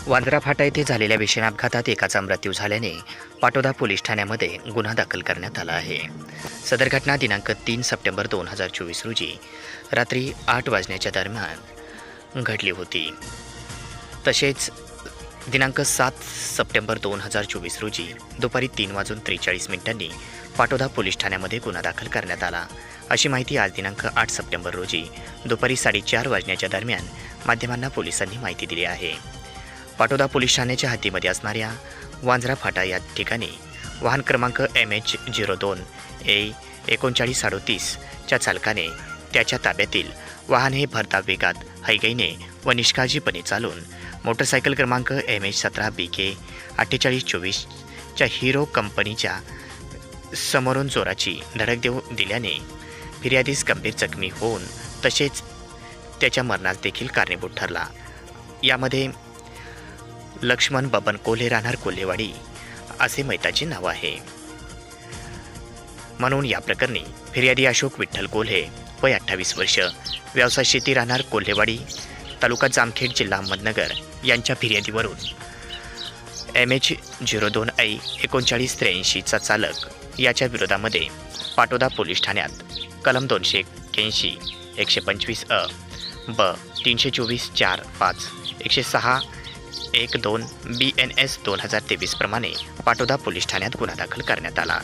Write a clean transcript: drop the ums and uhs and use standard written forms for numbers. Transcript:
वांद्रा फाटा येथे झालेल्या भीषण अपघातात एकाचा मृत्यू झाल्याने पाटोदा पोलीस ठाण्यामध्ये गुन्हा दाखल करण्यात आला आहे। सदर घटना दिनांक 3 सप्टेंबर 2024 रोजी रात्री 8 वाजण्याच्या दरम्यान घडली होती। तसेच दिनांक 7 सप्टेंबर 2024 रोजी दुपारी 3:43 पाटोदा पोलीस ठाण्यामध्ये गुन्हा दाखल करण्यात आला, अशी माहिती आज दिनांक 8 सप्टेंबर रोजी दुपारी 4:30 वाजण्याच्या दरम्यान माध्यमांना पोलिसांनी माहिती दिली आहे। पाटोदा पोलीस ठाण्याच्या हद्दीमध्ये असणाऱ्या वांद्रा फाटा या ठिकाणी वाहन क्रमांक MH02A3938 च्या चालकाने त्याच्या ताब्यातील वाहन हे भरधाव वेगात हयगईने व निष्काळजीपणे चालून मोटरसायकल क्रमांक MH17BK4824 च्या हिरो कंपनीच्या समोरून जोराची धडक दिल्याने फिर्यादीस गंभीर जखमी होऊन तसेच त्याच्या मरणास देखील कारणीभूत ठरला। यामध्ये लक्ष्मण बबन कोल्हे राहणार कोल्हेवाडी असे मैताचे नाव आहे। म्हणून या प्रकरणी फिर्यादी अशोक विठ्ठल कोल्हे वय 28 वर्ष, व्यवसाय शेती, राहणार कोल्हेवाडी, तालुका जामखेड, जिल्हा अहमदनगर यांच्या फिर्यादीवरून MH02I3983 चा चालक याच्या विरोधामध्ये पाटोदा पोलीस ठाण्यात कलम 281, 125 अ, ब, 324, 4, 5, 106, 1, 2 BNS 2023 प्रमाणे पाटोदा पोलीस ठाण्यात गुन्हा दाखल करण्यात आला।